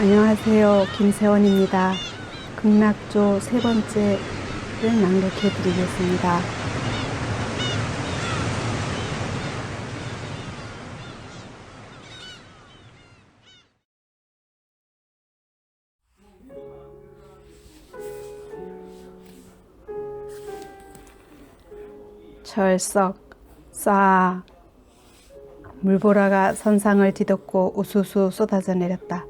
안녕하세요. 김세원입니다. 극락조 세 번째를 낭독해 드리겠습니다. 철썩 쏴 물보라가 선상을 뒤덮고 우수수 쏟아져 내렸다.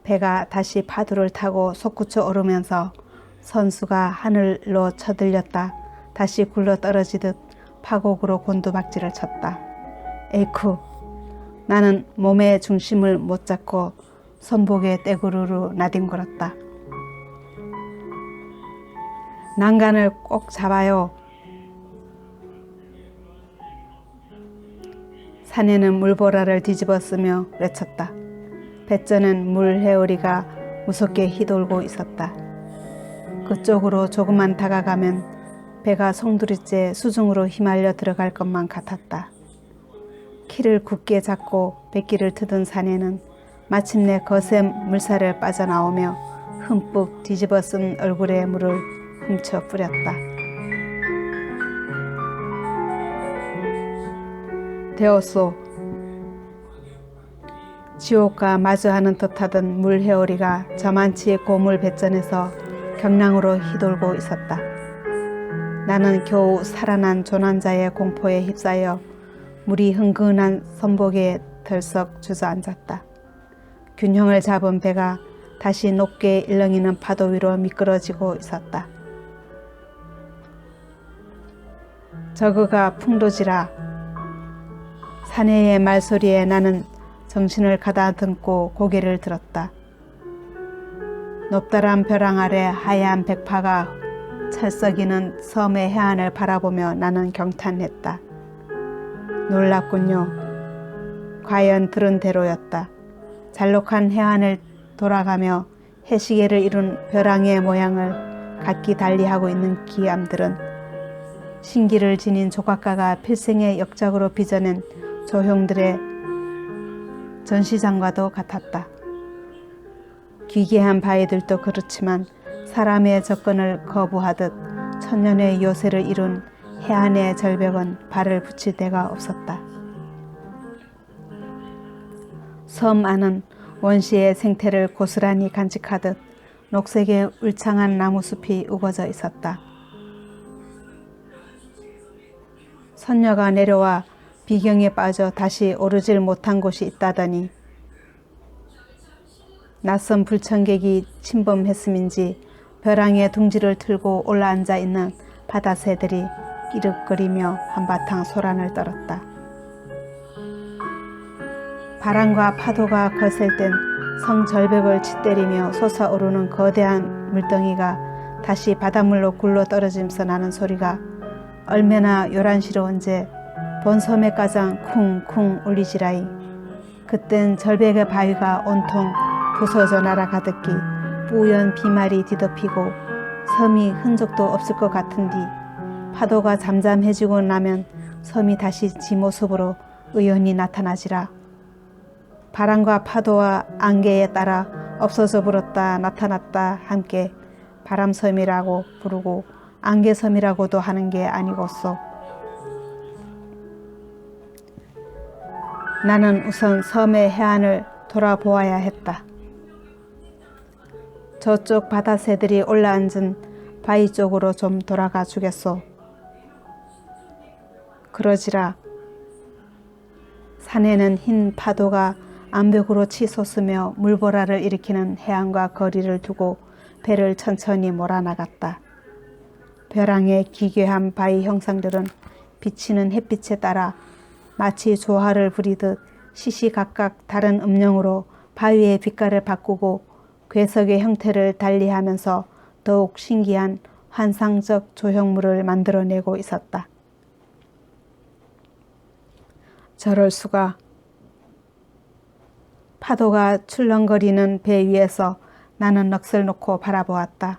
배가 다시 파도를 타고 솟구쳐 오르면서 선수가 하늘로 쳐들렸다. 다시 굴러 떨어지듯 파국으로 곤두박질을 쳤다. 에이쿠! 나는 몸의 중심을 못 잡고 손목에 떼구르르 나뒹굴었다. 난간을 꼭 잡아요. 사내는 물보라를 뒤집어쓰며 외쳤다. 배전은 물 해오리가 무섭게 휘돌고 있었다. 그쪽으로 조금만 다가가면 배가 송두리째 수중으로 휘말려 들어갈 것만 같았다. 키를 굳게 잡고 뱃길을 트던 사내는 마침내 거센 물살을 빠져나오며 흠뻑 뒤집어 쓴 얼굴에 물을 훔쳐 뿌렸다. 되었소. 지옥과 마주하는 듯하던 물 해오리가 저만치 고물 배전에서 경랑으로 휘돌고 있었다. 나는 겨우 살아난 조난자의 공포에 휩싸여 물이 흥건한 선복에 덜썩 주저앉았다. 균형을 잡은 배가 다시 높게 일렁이는 파도 위로 미끄러지고 있었다. 저그가 풍도지라. 사내의 말소리에 나는 정신을 가다듬고 고개를 들었다. 높다란 벼랑 아래 하얀 백파가 찰썩이는 섬의 해안을 바라보며 나는 경탄했다. 놀랍군요. 과연 들은 대로였다. 잘록한 해안을 돌아가며 해시계를 이룬 벼랑의 모양을 각기 달리하고 있는 기암들은 신기를 지닌 조각가가 필생의 역작으로 빚어낸 조형들의 전시장과도 같았다. 기괴한 바위들도 그렇지만 사람의 접근을 거부하듯 천년의 요새를 이룬 해안의 절벽은 발을 붙일 데가 없었다. 섬 안은 원시의 생태를 고스란히 간직하듯 녹색의 울창한 나무숲이 우거져 있었다. 선녀가 내려와 비경에 빠져 다시 오르질 못한 곳이 있다더니 낯선 불청객이 침범했음인지 벼랑에 둥지를 틀고 올라앉아 있는 바다새들이 끼륵거리며 한바탕 소란을 떨었다. 바람과 파도가 거셀 땐 성절벽을 치때리며 솟아오르는 거대한 물덩이가 다시 바닷물로 굴러 떨어지면서 나는 소리가 얼마나 요란스러운지 본섬의 가장 쿵쿵 울리지라이. 그땐 절벽의 바위가 온통 부서져 날아가듯이 뿌연 비말이 뒤덮이고 섬이 흔적도 없을 것 같은 뒤 파도가 잠잠해지고 나면 섬이 다시 지 모습으로 의연히 나타나지라. 바람과 파도와 안개에 따라 없어져 버렸다 나타났다 함께 바람섬이라고 부르고 안개섬이라고도 하는 게 아니겠소. 나는 우선 섬의 해안을 돌아보아야 했다. 저쪽 바다새들이 올라앉은 바위 쪽으로 좀 돌아가 주겠소. 그러지라. 산에는 흰 파도가 암벽으로 치솟으며 물보라를 일으키는 해안과 거리를 두고 배를 천천히 몰아나갔다. 벼랑의 기괴한 바위 형상들은 비치는 햇빛에 따라 마치 조화를 부리듯 시시각각 다른 음영으로 바위의 빛깔을 바꾸고 괴석의 형태를 달리하면서 더욱 신기한 환상적 조형물을 만들어내고 있었다. 저럴 수가. 파도가 출렁거리는 배 위에서 나는 넋을 놓고 바라보았다.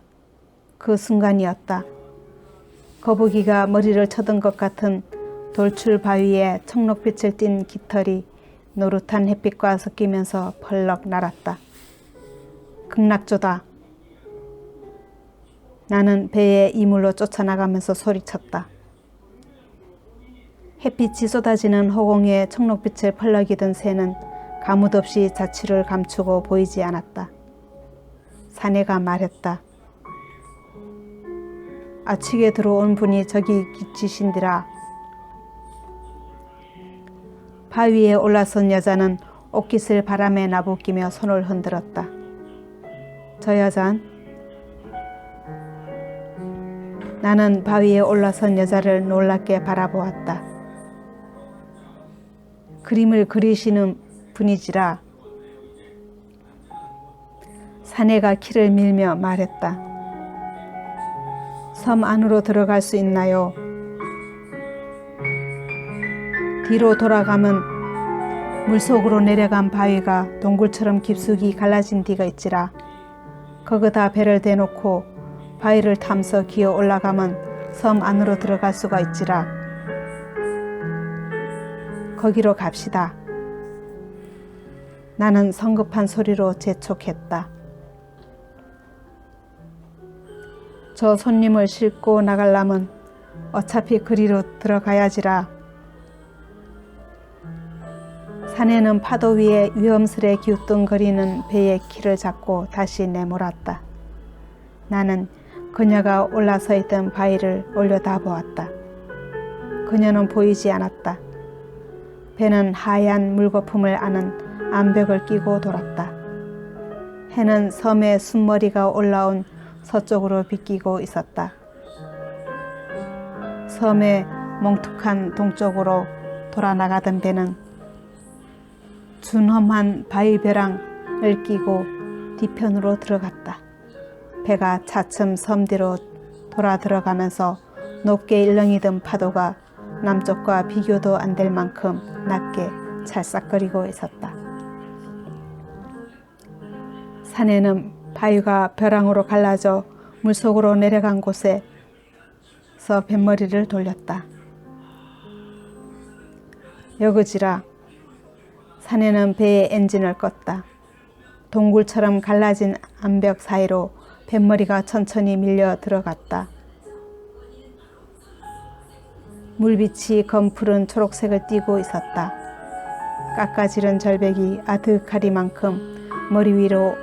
그 순간이었다. 거북이가 머리를 쳐든 것 같은 돌출 바위에 청록빛을 띤 깃털이 노릇한 햇빛과 섞이면서 펄럭 날았다. 극락조다. 나는 배의 이물로 쫓아나가면서 소리쳤다. 햇빛이 쏟아지는 허공에 청록빛을 펄럭이던 새는 가뭇없이 자취를 감추고 보이지 않았다. 사내가 말했다. 아치게 들어온 분이 저기 계시신디라. 바위에 올라선 여자는 옷깃을 바람에 나부끼며 손을 흔들었다. 저 여잔? 나는 바위에 올라선 여자를 놀랍게 바라보았다. 그림을 그리시는 분이지라. 사내가 키를 밀며 말했다. 섬 안으로 들어갈 수 있나요? 뒤로 돌아가면 물속으로 내려간 바위가 동굴처럼 깊숙이 갈라진 뒤가 있지라. 거기다 배를 대놓고 바위를 타면서 기어 올라가면 섬 안으로 들어갈 수가 있지라. 거기로 갑시다. 나는 성급한 소리로 재촉했다. 저 손님을 싣고 나가려면 어차피 그리로 들어가야지라. 사내는 파도 위에 위험스레 기우뚱거리는 배의 키를 잡고 다시 내몰았다. 나는 그녀가 올라서 있던 바위를 올려다보았다. 그녀는 보이지 않았다. 배는 하얀 물거품을 아는 암벽을 끼고 돌았다. 해는 섬의 순머리가 올라온 서쪽으로 비끼고 있었다. 섬의 몽툭한 동쪽으로 돌아나가던 배는 준험한 바위벼랑을 끼고 뒤편으로 들어갔다. 배가 차츰 섬 뒤로 돌아 들어가면서 높게 일렁이던 파도가 남쪽과 비교도 안 될 만큼 낮게 찰싹거리고 있었다. 사내는 바위가 벼랑으로 갈라져 물속으로 내려간 곳에서 뱃머리를 돌렸다. 여그지라. 사내는 배의 엔진을 껐다. 동굴처럼 갈라진 암벽 사이로 뱃머리가 천천히 밀려 들어갔다. 물빛이 검푸른 초록색을 띠고 있었다. 깎아지른 절벽이 아득하리만큼 머리 위로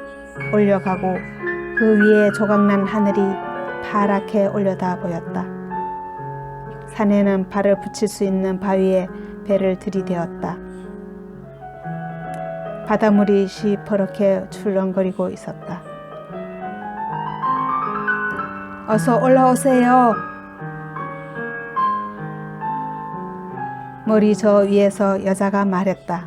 올려가고 그 위에 조각난 하늘이 파랗게 올려다 보였다. 사내는 발을 붙일 수 있는 바위에 배를 들이대었다. 바닷물이 시퍼렇게 출렁거리고 있었다. 어서 올라오세요. 머리 저 위에서 여자가 말했다.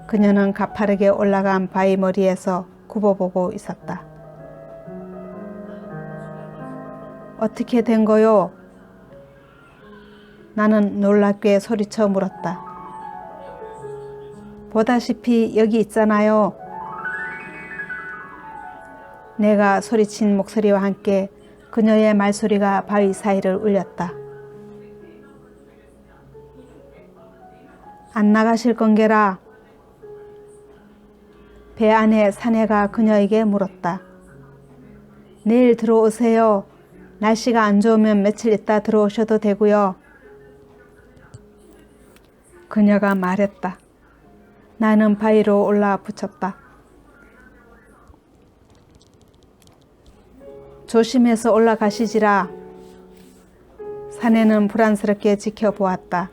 그녀는 가파르게 올라간 바위 머리에서 굽어보고 있었다. 어떻게 된 거요? 나는 놀랍게 소리쳐 물었다. 보다시피 여기 있잖아요. 내가 소리친 목소리와 함께 그녀의 말소리가 바위 사이를 울렸다. 안 나가실 건게라. 배 안에 사내가 그녀에게 물었다. 내일 들어오세요. 날씨가 안 좋으면 며칠 있다 들어오셔도 되고요. 그녀가 말했다. 나는 바위로 올라 붙였다. 조심해서 올라가시지라. 사내는 불안스럽게 지켜보았다.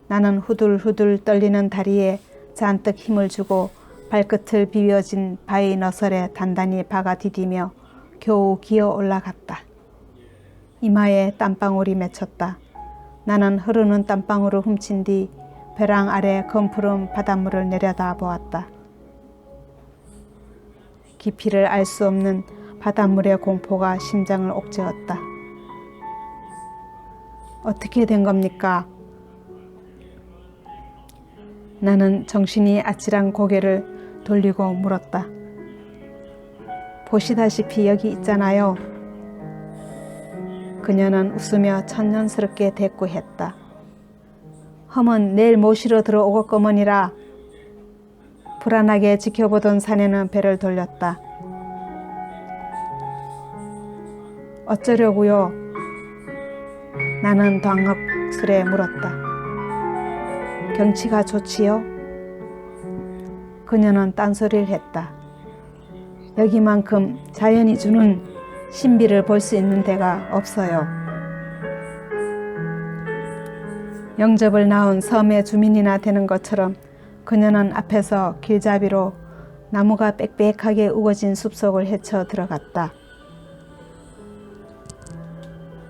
나는 후들후들 떨리는 다리에 잔뜩 힘을 주고 발끝을 비벼진 바위 너설에 단단히 박아 디디며 겨우 기어 올라갔다. 이마에 땀방울이 맺혔다. 나는 흐르는 땀방울을 훔친 뒤 벼랑 아래 검푸른 바닷물을 내려다 보았다. 깊이를 알 수 없는 바닷물의 공포가 심장을 옥죄었다. 어떻게 된 겁니까? 나는 정신이 아찔한 고개를 돌리고 물었다. 보시다시피 여기 있잖아요. 그녀는 웃으며 천연스럽게 대꾸했다. 험은 내일 모시러 들어오겠거머니라. 불안하게 지켜보던 사내는 배를 돌렸다. 어쩌려고요? 나는 당혹스레 물었다. 경치가 좋지요? 그녀는 딴소리를 했다. 여기만큼 자연이 주는 신비를 볼 수 있는 데가 없어요. 영접을 나온 섬의 주민이나 되는 것처럼 그녀는 앞에서 길잡이로 나무가 빽빽하게 우거진 숲속을 헤쳐 들어갔다.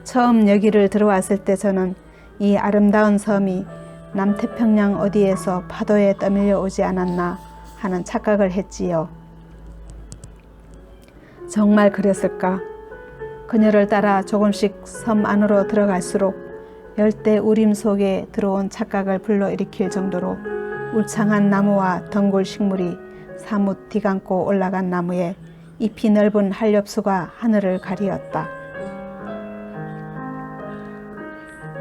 처음 여기를 들어왔을 때 저는 이 아름다운 섬이 남태평양 어디에서 파도에 떠밀려 오지 않았나 하는 착각을 했지요. 정말 그랬을까? 그녀를 따라 조금씩 섬 안으로 들어갈수록 열대 우림 속에 들어온 착각을 불러일으킬 정도로 울창한 나무와 덩굴 식물이 사뭇 뒤감고 올라간 나무에 잎이 넓은 한렵수가 하늘을 가리었다.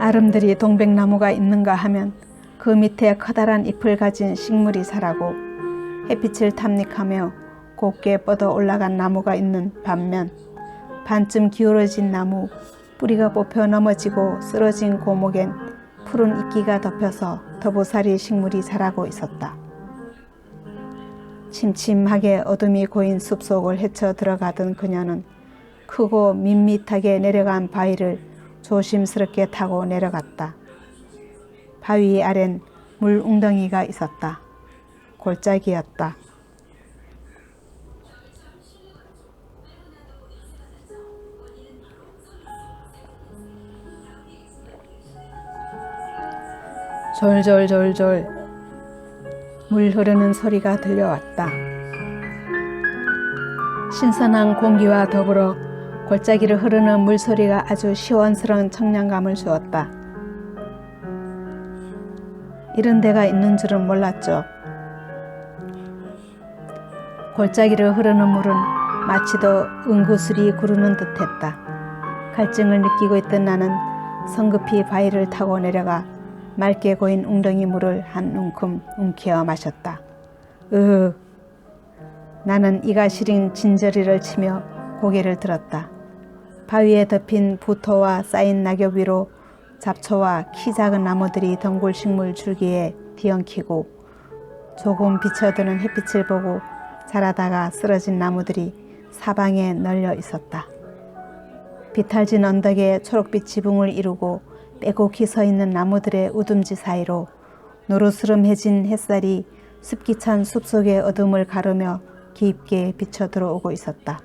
아름드리 동백나무가 있는가 하면 그 밑에 커다란 잎을 가진 식물이 자라고 햇빛을 탐닉하며 곱게 뻗어 올라간 나무가 있는 반면 반쯤 기울어진 나무, 뿌리가 뽑혀 넘어지고 쓰러진 고목엔 푸른 이끼가 덮여서 더부살이 식물이 자라고 있었다. 침침하게 어둠이 고인 숲속을 헤쳐 들어가던 그녀는 크고 밋밋하게 내려간 바위를 조심스럽게 타고 내려갔다. 바위 아래는 물 웅덩이가 있었다. 골짜기였다. 졸졸졸졸 물 흐르는 소리가 들려왔다. 신선한 공기와 더불어 골짜기를 흐르는 물소리가 아주 시원스러운 청량감을 주었다. 이런 데가 있는 줄은 몰랐죠. 골짜기를 흐르는 물은 마치도 응구슬이 구르는 듯했다. 갈증을 느끼고 있던 나는 성급히 바위를 타고 내려가 맑게 고인 웅덩이 물을 한 움큼 움켜 마셨다. 나는 이가 시린 진저리를 치며 고개를 들었다. 바위에 덮인 부토와 쌓인 낙엽 위로 잡초와 키 작은 나무들이 덩굴 식물 줄기에 뒤엉키고 조금 비쳐드는 햇빛을 보고 자라다가 쓰러진 나무들이 사방에 널려 있었다. 비탈진 언덕에 초록빛 지붕을 이루고 빼곡히 서 있는 나무들의 우둠지 사이로 노르스름해진 햇살이 습기 찬 숲속의 어둠을 가르며 깊게 비쳐 들어오고 있었다.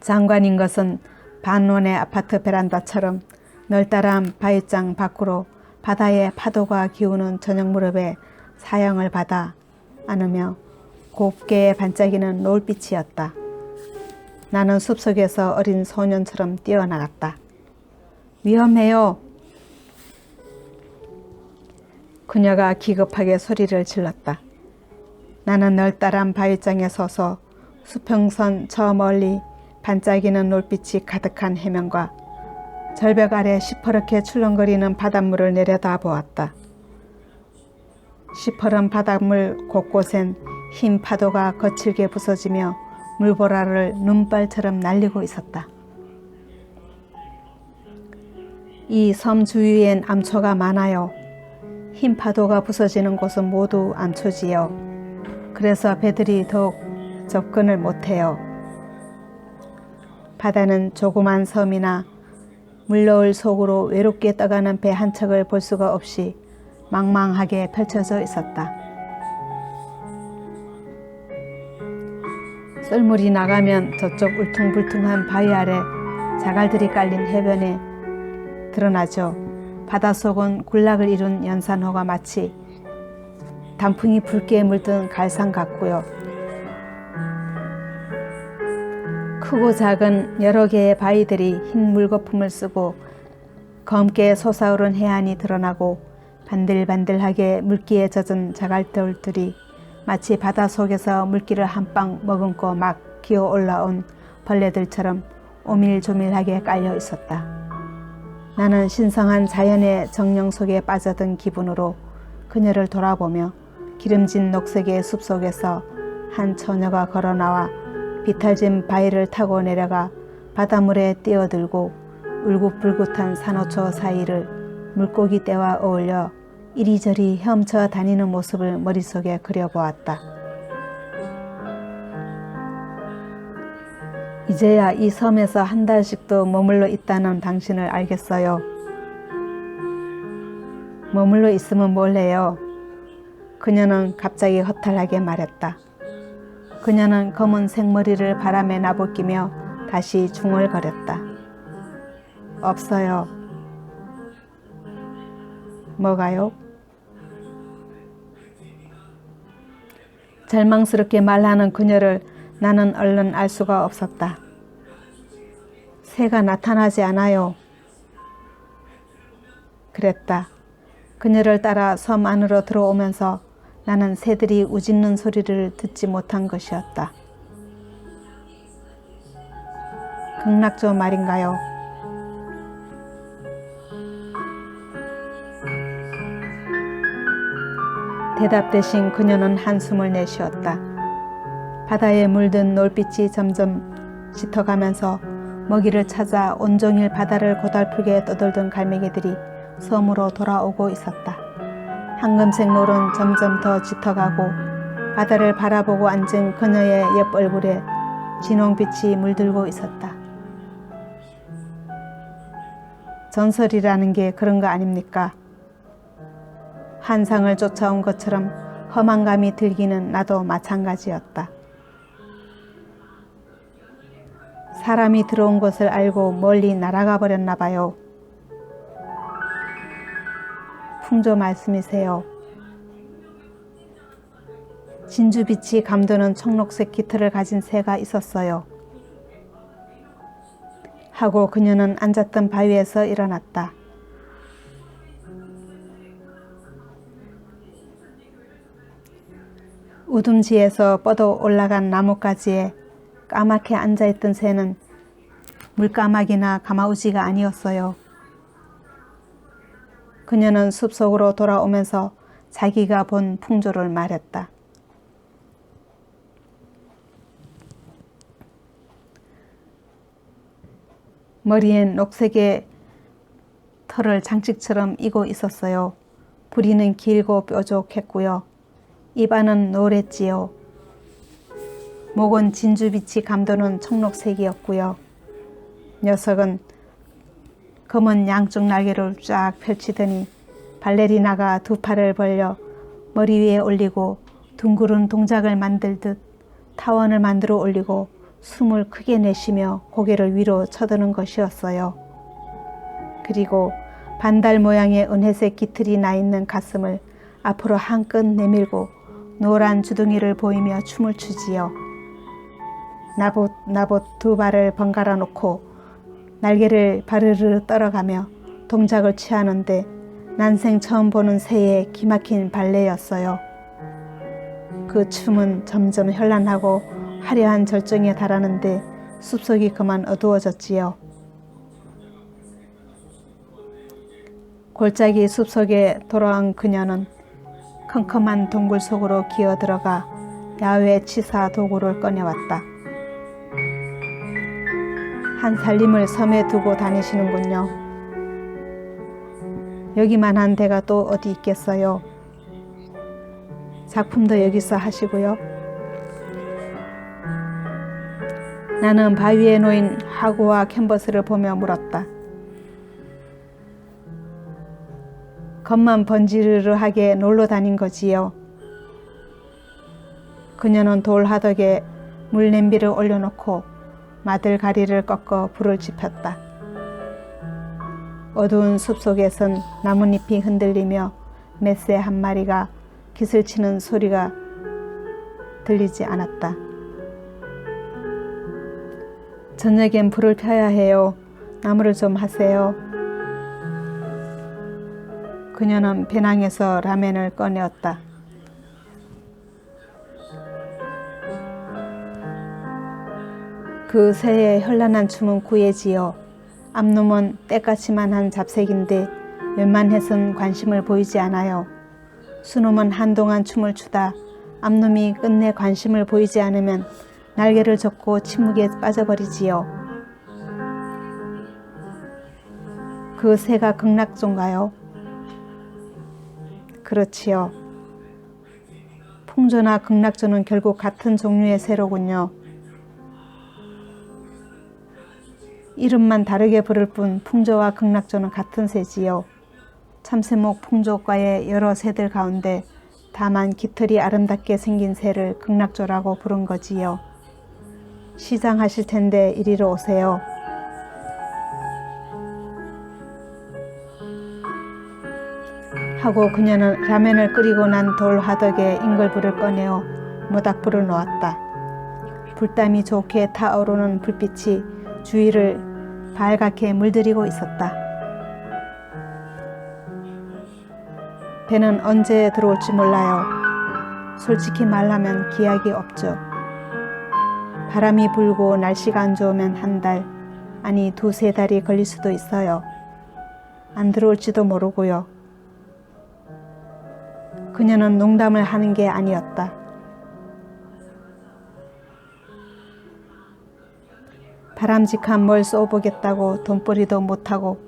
장관인 것은 반원의 아파트 베란다처럼 널따란 바위장 밖으로 바다의 파도가 기우는 저녁 무렵에 사형을 받아 안으며 곱게 반짝이는 노을빛이었다. 나는 숲속에서 어린 소년처럼 뛰어나갔다. 위험해요. 그녀가 기겁하게 소리를 질렀다. 나는 널따란 바위장에 서서 수평선 저 멀리 반짝이는 노을빛이 가득한 해변과 절벽 아래 시퍼렇게 출렁거리는 바닷물을 내려다 보았다. 시퍼런 바닷물 곳곳엔 흰 파도가 거칠게 부서지며 물보라를 눈발처럼 날리고 있었다. 이 섬 주위엔 암초가 많아요. 흰 파도가 부서지는 곳은 모두 암초지요. 그래서 배들이 더욱 접근을 못해요. 바다는 조그만 섬이나 물너울 속으로 외롭게 떠가는 배 한 척을 볼 수가 없이 망망하게 펼쳐져 있었다. 썰물이 나가면 저쪽 울퉁불퉁한 바위 아래 자갈들이 깔린 해변에 드러나죠. 바닷속은 군락을 이룬 연산호가 마치 단풍이 붉게 물든 갈상 같고요. 크고 작은 여러 개의 바위들이 흰 물거품을 쓰고 검게 솟아오른 해안이 드러나고 반들반들하게 물기에 젖은 자갈돌들이 마치 바닷속에서 물기를 한 빵 머금고 막 기어 올라온 벌레들처럼 오밀조밀하게 깔려 있었다. 나는 신성한 자연의 정령 속에 빠져든 기분으로 그녀를 돌아보며 기름진 녹색의 숲속에서 한 처녀가 걸어나와 비탈진 바위를 타고 내려가 바닷물에 뛰어들고 울긋불긋한 산호초 사이를 물고기 떼와 어울려 이리저리 헤엄쳐 다니는 모습을 머릿속에 그려보았다. 이제야 이 섬에서 한 달씩도 머물러 있다는 당신을 알겠어요. 머물러 있으면 뭘 해요? 그녀는 갑자기 허탈하게 말했다. 그녀는 검은 생머리를 바람에 나부끼며 다시 중얼거렸다. 없어요. 뭐가요? 절망스럽게 말하는 그녀를 나는 얼른 알 수가 없었다. 새가 나타나지 않아요. 그랬다. 그녀를 따라 섬 안으로 들어오면서 나는 새들이 우짖는 소리를 듣지 못한 것이었다. 극락조 말인가요? 대답 대신 그녀는 한숨을 내쉬었다. 바다에 물든 놀빛이 점점 짙어가면서 먹이를 찾아 온종일 바다를 고달프게 떠돌던 갈매기들이 섬으로 돌아오고 있었다. 황금색 노는 점점 더 짙어가고 바다를 바라보고 앉은 그녀의 옆 얼굴에 진홍빛이 물들고 있었다. 전설이라는 게 그런 거 아닙니까? 환상을 쫓아온 것처럼 험한 감이 들기는 나도 마찬가지였다. 사람이 들어온 것을 알고 멀리 날아가 버렸나 봐요. 풍조 말씀이세요. 진주빛이 감도는 청록색 깃털을 가진 새가 있었어요. 하고 그녀는 앉았던 바위에서 일어났다. 우둥지에서 뻗어 올라간 나뭇가지에 까맣게 앉아있던 새는 물까마귀나 가마우지가 아니었어요. 그녀는 숲속으로 돌아오면서 자기가 본 풍조를 말했다. 머리엔 녹색의 털을 장식처럼 이고 있었어요. 부리는 길고 뾰족했고요. 입안은 노랬지요. 목은 진주빛이 감도는 청록색이었고요. 녀석은 검은 양쪽 날개를 쫙 펼치더니 발레리나가 두 팔을 벌려 머리 위에 올리고 둥그런 동작을 만들듯 타원을 만들어 올리고 숨을 크게 내쉬며 고개를 위로 쳐드는 것이었어요. 그리고 반달 모양의 은혜색 깃털이 나 있는 가슴을 앞으로 한껏 내밀고 노란 주둥이를 보이며 춤을 추지요. 나봇 두 발을 번갈아 놓고 날개를 바르르 떨어가며 동작을 취하는데 난생 처음 보는 새의 기막힌 발레였어요. 그 춤은 점점 현란하고 화려한 절정에 달하는데 숲속이 그만 어두워졌지요. 골짜기 숲속에 돌아온 그녀는 컴컴한 동굴 속으로 기어들어가 야외 치사 도구를 꺼내왔다. 한 살림을 섬에 두고 다니시는군요. 여기만한 데가 또 어디 있겠어요. 작품도 여기서 하시고요. 나는 바위에 놓인 하구와 캔버스를 보며 물었다. 겉만 번지르르하게 놀러 다닌 거지요. 그녀는 돌 하덕에 물 냄비를 올려놓고 마들가리를 꺾어 불을 지폈다. 어두운 숲속에선 나뭇잎이 흔들리며 맷새 한 마리가 기슬치는 소리가 들리지 않았다. 저녁엔 불을 펴야 해요. 나무를 좀 하세요. 그녀는 배낭에서 라멘을 꺼내었다. 그 새의 현란한 춤은 구애지요. 앞놈은 때까치만한 잡색인데 웬만해선 관심을 보이지 않아요. 수놈은 한동안 춤을 추다 앞놈이 끝내 관심을 보이지 않으면 날개를 접고 침묵에 빠져버리지요. 그 새가 극락조인가요? 그렇지요. 풍조나 극락조는 결국 같은 종류의 새로군요. 이름만 다르게 부를 뿐 풍조와 극락조는 같은 새지요. 참새목 풍조과의 여러 새들 가운데 다만 깃털이 아름답게 생긴 새를 극락조라고 부른 거지요. 시장하실 텐데 이리로 오세요. 하고 그녀는 라면을 끓이고 난 돌 화덕에 인글불을 꺼내어 모닥불을 놓았다. 불땀이 좋게 타오르는 불빛이 주위를 발갛게 물들이고 있었다. 배는 언제 들어올지 몰라요. 솔직히 말하면 기약이 없죠. 바람이 불고 날씨가 안 좋으면 한 달, 아니 두세 달이 걸릴 수도 있어요. 안 들어올지도 모르고요. 그녀는 농담을 하는 게 아니었다. 바람직한 뭘 쏘보겠다고 돈벌이도 못하고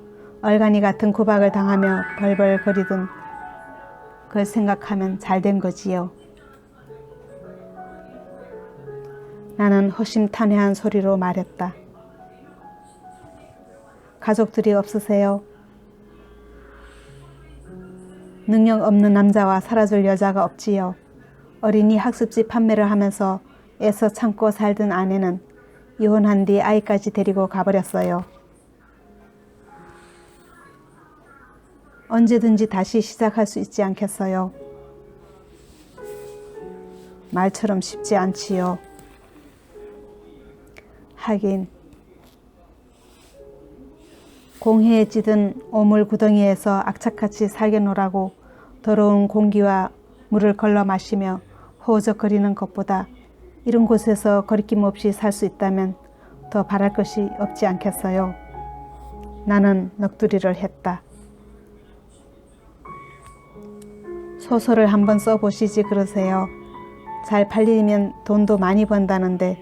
얼간이 같은 구박을 당하며 벌벌거리던 그걸 생각하면 잘된 거지요. 나는 허심탄회한 소리로 말했다. 가족들이 없으세요? 능력 없는 남자와 살아줄 여자가 없지요. 어린이 학습지 판매를 하면서 애써 참고 살던 아내는 이혼한 뒤 아이까지 데리고 가버렸어요. 언제든지 다시 시작할 수 있지 않겠어요? 말처럼 쉽지 않지요. 하긴 공해에 찌든 오물 구덩이에서 악착같이 살겨노라고 더러운 공기와 물을 걸러 마시며 허우적거리는 것보다 이런 곳에서 거리낌 없이 살 수 있다면 더 바랄 것이 없지 않겠어요? 나는 넋두리를 했다. 소설을 한번 써보시지 그러세요. 잘 팔리면 돈도 많이 번다는데.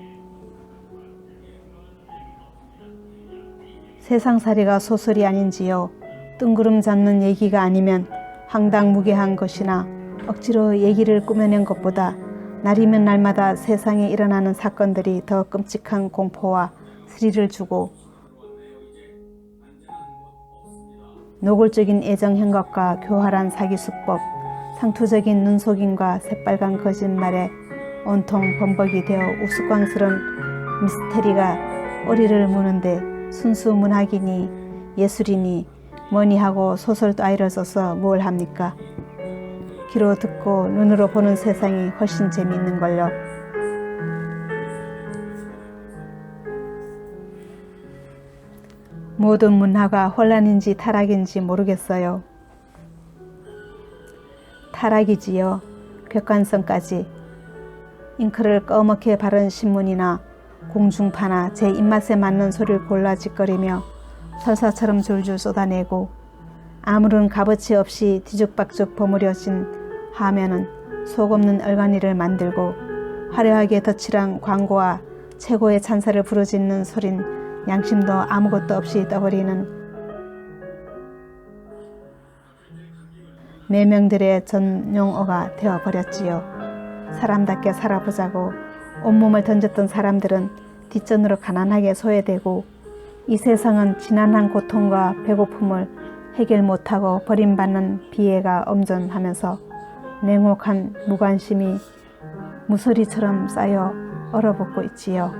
세상살이가 소설이 아닌지요. 뜬구름 잡는 얘기가 아니면 황당무계한 것이나 억지로 얘기를 꾸며낸 것보다 날이면 날마다 세상에 일어나는 사건들이 더 끔찍한 공포와 스릴을 주고 노골적인 애정 행각과 교활한 사기수법, 상투적인 눈속임과 새빨간 거짓말에 온통 범벅이 되어 우스꽝스런 미스테리가 꼬리를 무는데 순수 문학이니 예술이니 뭐니 하고 소설 따위를 써서 뭘 합니까? 귀로 듣고 눈으로 보는 세상이 훨씬 재미있는걸요. 모든 문화가 혼란인지 타락인지 모르겠어요. 타락이지요. 객관성까지. 잉크를 꺼멓게 바른 신문이나 공중파나 제 입맛에 맞는 소리를 골라 짓거리며 설사처럼 줄줄 쏟아내고 아무런 값어치 없이 뒤죽박죽 버무려진 화면은 속없는 얼간이를 만들고 화려하게 덧칠한 광고와 최고의 찬사를 부르짖는 소린 양심도 아무것도 없이 떠버리는 매명들의 전용어가 되어버렸지요. 사람답게 살아보자고 온몸을 던졌던 사람들은 뒷전으로 가난하게 소외되고 이 세상은 지난한 고통과 배고픔을 해결 못하고 버림받는 비애가 엄존하면서 냉혹한 무관심이 무소리처럼 쌓여 얼어붙고 있지요.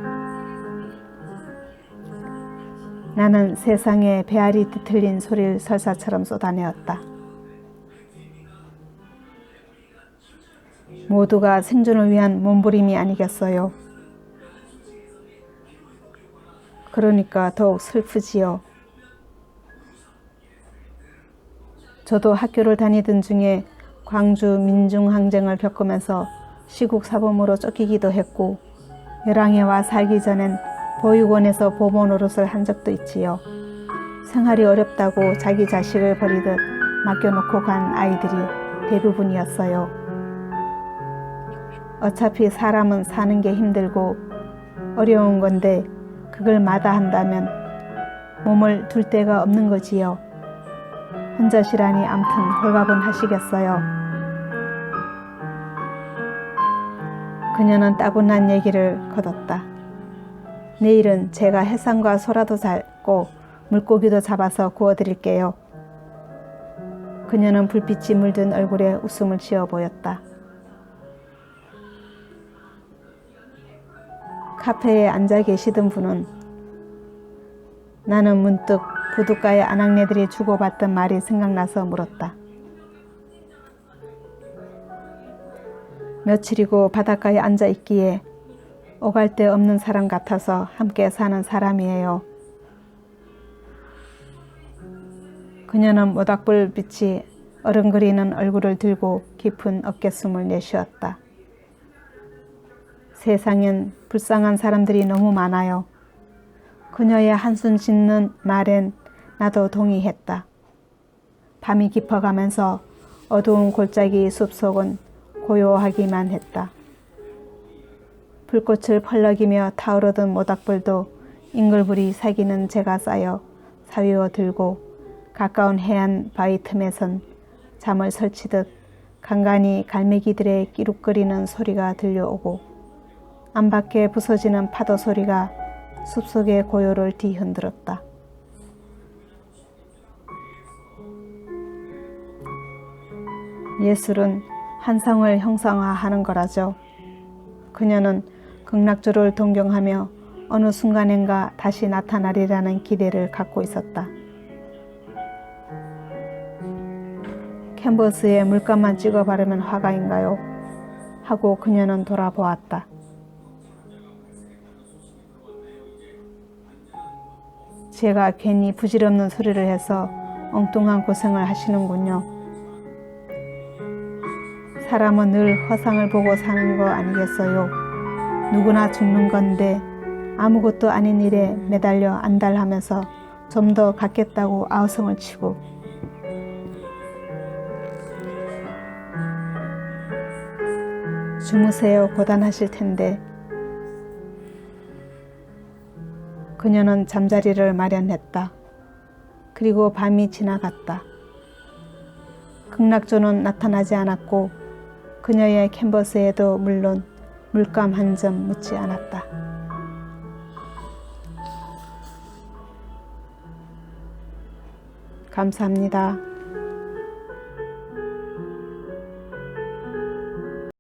나는 세상에 배알이 뒤틀린 소리를 설사처럼 쏟아내었다. 모두가 생존을 위한 몸부림이 아니겠어요. 그러니까 더욱 슬프지요. 저도 학교를 다니던 중에 광주 민중항쟁을 겪으면서 시국사범으로 쫓기기도 했고 열왕에 와 살기 전엔 보육원에서 보모 노릇을 한 적도 있지요. 생활이 어렵다고 자기 자식을 버리듯 맡겨놓고 간 아이들이 대부분이었어요. 어차피 사람은 사는 게 힘들고 어려운 건데 그걸 마다한다면 몸을 둘 데가 없는 거지요. 혼자시라니 암튼 홀가분하시겠어요. 그녀는 따분한 얘기를 거뒀다. 내일은 제가 해삼과 소라도 잡고 물고기도 잡아서 구워드릴게요. 그녀는 불빛이 물든 얼굴에 웃음을 지어 보였다. 카페에 앉아 계시던 분은 나는 문득 부둣가의 아낙네들이 주고받던 말이 생각나서 물었다. 며칠이고 바닷가에 앉아 있기에 오갈 데 없는 사람 같아서 함께 사는 사람이에요. 그녀는 모닥불빛이 어른거리는 얼굴을 들고 깊은 어깨숨을 내쉬었다. 세상엔 불쌍한 사람들이 너무 많아요. 그녀의 한숨 짓는 말엔 나도 동의했다. 밤이 깊어가면서 어두운 골짜기 숲속은 고요하기만 했다. 불꽃을 펄럭이며 타오르던 모닥불도 잉글불이 사기는 재가 쌓여 사위어 들고 가까운 해안 바위 틈에선 잠을 설치듯 간간히 갈매기들의 끼룩거리는 소리가 들려오고 안팎에 부서지는 파도 소리가 숲속의 고요를 뒤흔들었다. 예술은 환상을 형상화하는 거라죠. 그녀는 극락조를 동경하며 어느 순간엔가 다시 나타나리라는 기대를 갖고 있었다. 캔버스에 물감만 찍어 바르면 화가인가요? 하고 그녀는 돌아보았다. 제가 괜히 부질없는 소리를 해서 엉뚱한 고생을 하시는군요. 사람은 늘 허상을 보고 사는 거 아니겠어요? 누구나 죽는 건데 아무것도 아닌 일에 매달려 안달하면서 좀 더 갖겠다고 아우성을 치고 주무세요. 고단하실 텐데. 그녀는 잠자리를 마련했다. 그리고 밤이 지나갔다. 극락조는 나타나지 않았고 그녀의 캔버스에도 물론 물감 한 점 묻지 않았다. 감사합니다.